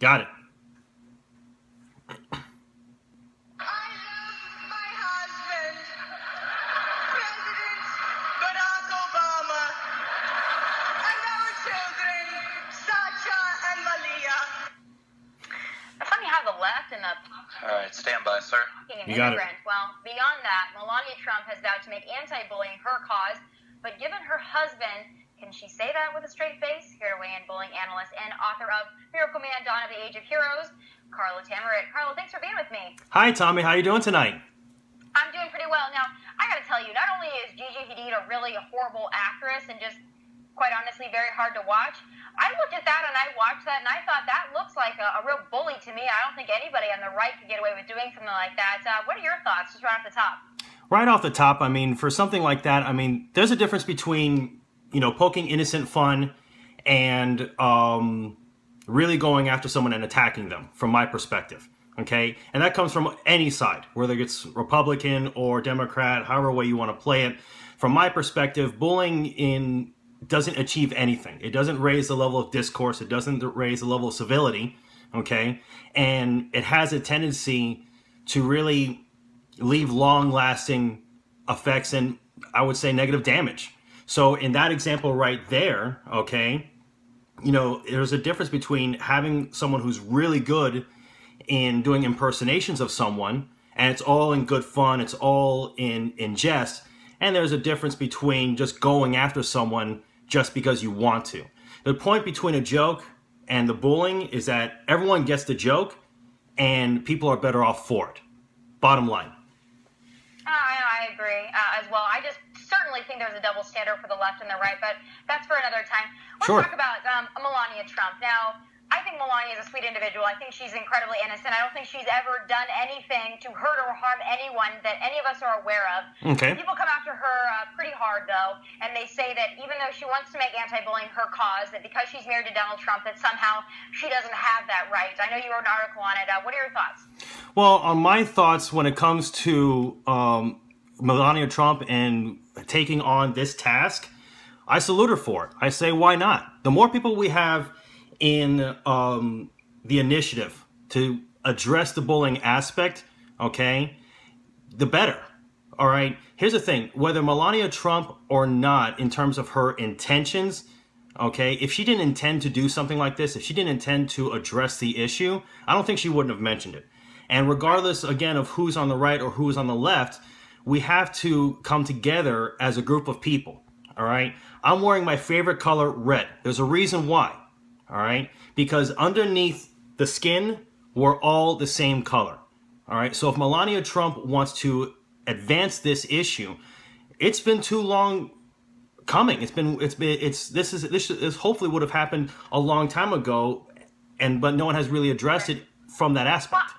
Got it. I love my husband, President Barack Obama, and our children, Sacha and Malia. It's funny how the left and the All right, stand by, sir. You got it. Well, beyond that, Melania Trump has vowed to make anti-bullying her cause, but given her husband, can she say that with a straight face? Here to weigh in, bullying analyst and author of Miracle Man, Dawn of the Age of Heroes, Carla Tamarit. Carla, thanks for being with me. Hi, Tommy. How you doing tonight? I'm doing pretty well. Now, I got to tell you, not only is Gigi Hadid a really horrible actress and just, quite honestly, very hard to watch, I looked at that and I watched that and I thought that looks like a real bully to me. I don't think anybody on the right could get away with doing something like that. What are your thoughts, just right off the top? Right off the top, I mean, for something like that, I mean, there's a difference between, poking innocent fun and really going after someone and attacking them, from my perspective. Okay? And that comes from any side, whether it's Republican or Democrat, however way you want to play it. From my perspective, bullying doesn't achieve anything. It doesn't raise the level of discourse. It doesn't raise the level of civility. Okay? And it has a tendency to really leave long-lasting effects and, I would say, negative damage. So in that example right there, okay, there's a difference between having someone who's really good in doing impersonations of someone, and it's all in good fun, it's all in jest, and there's a difference between just going after someone just because you want to. The point between a joke and the bullying is that everyone gets the joke, and people are better off for it. Bottom line. I agree as well. I just certainly think there's a double standard for the left and the right, but that's for another time. Let's Sure. talk about Melania Trump. Now, I think Melania is a sweet individual. I think she's incredibly innocent. I don't think she's ever done anything to hurt or harm anyone that any of us are aware of. Okay. People come after her pretty hard, though, and they say that even though she wants to make anti-bullying her cause, that because she's married to Donald Trump, that somehow she doesn't have that right. I know you wrote an article on it. What are your thoughts? Well, on my thoughts when it comes to Melania Trump and taking on this task, I salute her for it. I say, why not? The more people we have in the initiative to address the bullying aspect, okay, the better. All right. Here's the thing: whether Melania Trump or not, in terms of her intentions, okay, if she didn't intend to do something like this, if she didn't intend to address the issue, I don't think she wouldn't have mentioned it. And regardless, again, of who's on the right or who's on the left, we have to come together as a group of people. All right. I'm wearing my favorite color, red. There's a reason why. All right. Because underneath the skin, we're all the same color. All right. So if Melania Trump wants to advance this issue, it's been too long coming. This hopefully would have happened a long time ago, but no one has really addressed it from that aspect.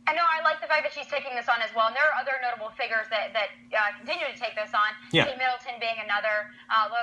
I know, I like the fact that she's taking this on as well, and there are other notable figures that continue to take this on. Yeah. Kate Middleton being another,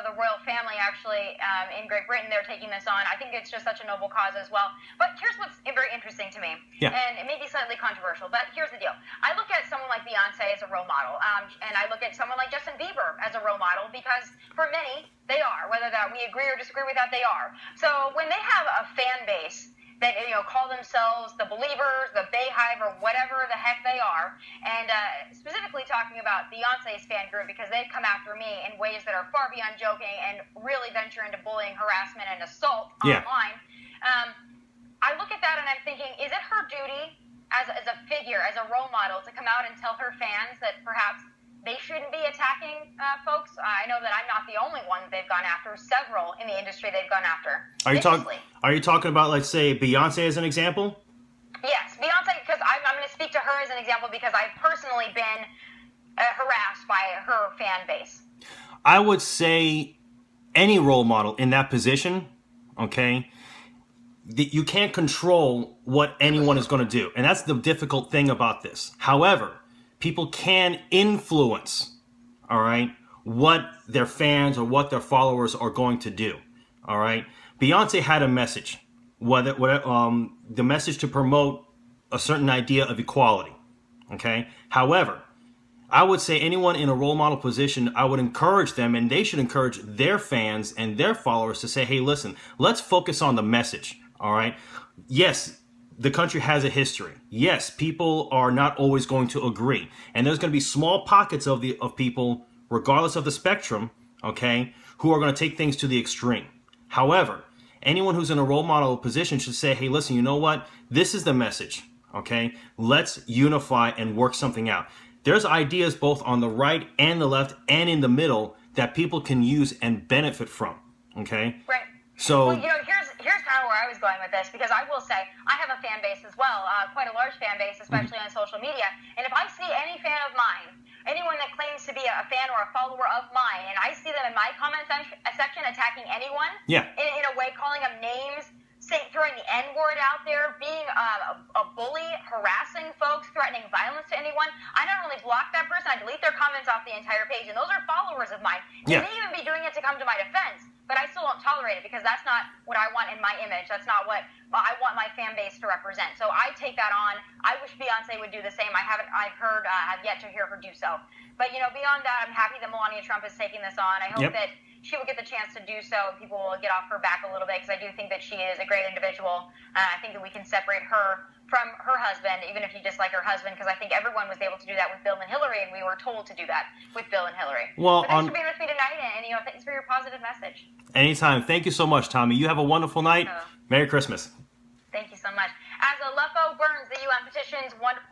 the royal family actually in Great Britain, they're taking this on. I think it's just such a noble cause as well. But here's what's very interesting to me, and it may be slightly controversial, but here's the deal. I look at someone like Beyonce as a role model, and I look at someone like Justin Bieber as a role model because for many, they are. Whether that we agree or disagree with that, they are. So when they have a fan base that call themselves the Believers, the Bayhive, or whatever the heck they are, and specifically talking about Beyonce's fan group because they've come after me in ways that are far beyond joking and really venture into bullying, harassment, and assault online. I look at that and I'm thinking, is it her duty as a figure, as a role model, to come out and tell her fans that perhaps they shouldn't be attacking folks? I know that I'm not the only one they've gone after. Several in the industry they've gone after. Are you talking about, let's say, Beyonce as an example? Yes, Beyonce, because I'm going to speak to her as an example because I've personally been harassed by her fan base. I would say any role model in that position, okay, you can't control what anyone is going to do. And that's the difficult thing about this. However, people can influence, all right, what their fans or what their followers are going to do, all right? Beyonce had a message, the message to promote a certain idea of equality, okay? However, I would say anyone in a role model position, I would encourage them, and they should encourage their fans and their followers to say, hey, listen, let's focus on the message, all right? Yes, the country has a history. Yes, people are not always going to agree, and there's going to be small pockets of people, regardless of the spectrum, okay, who are going to take things to the extreme. However, anyone who's in a role model position should say, hey, listen, you know what? This is the message, okay? Let's unify and work something out. There's ideas both on the right and the left and in the middle that people can use and benefit from, okay? Right. So, well, here's kind of where I was going with this, because I will say I have a fan base as well, quite a large fan base, especially on social media. And if I see any fan of mine, anyone that claims to be a fan or a follower of mine, and I see them in my comment section attacking anyone, in a way, calling them names, throwing the N-word out there, being a bully, harassing folks, threatening violence to anyone, I not only block that person, I delete their comments off the entire page, and those are followers of mine. They may even be doing it to come to my defense, but I still don't tolerate it, because that's not what I want in my image. That's not what I want my fan base to represent. So I take that on. I wish Beyonce would do the same. I've yet to hear her do so. But, beyond that, I'm happy that Melania Trump is taking this on. I hope that she will get the chance to do so. People will get off her back a little bit, because I do think that she is a great individual. I think that we can separate her from her husband, even if you dislike her husband, because I think everyone was able to do that with Bill and Hillary, and we were told to do that with Bill and Hillary. Well, but thanks for being with me tonight, and thanks for your positive message. Anytime. Thank you so much, Tomi. You have a wonderful night. Merry Christmas. Thank you so much. As a LeFo Burns, the UN petitions wonderful.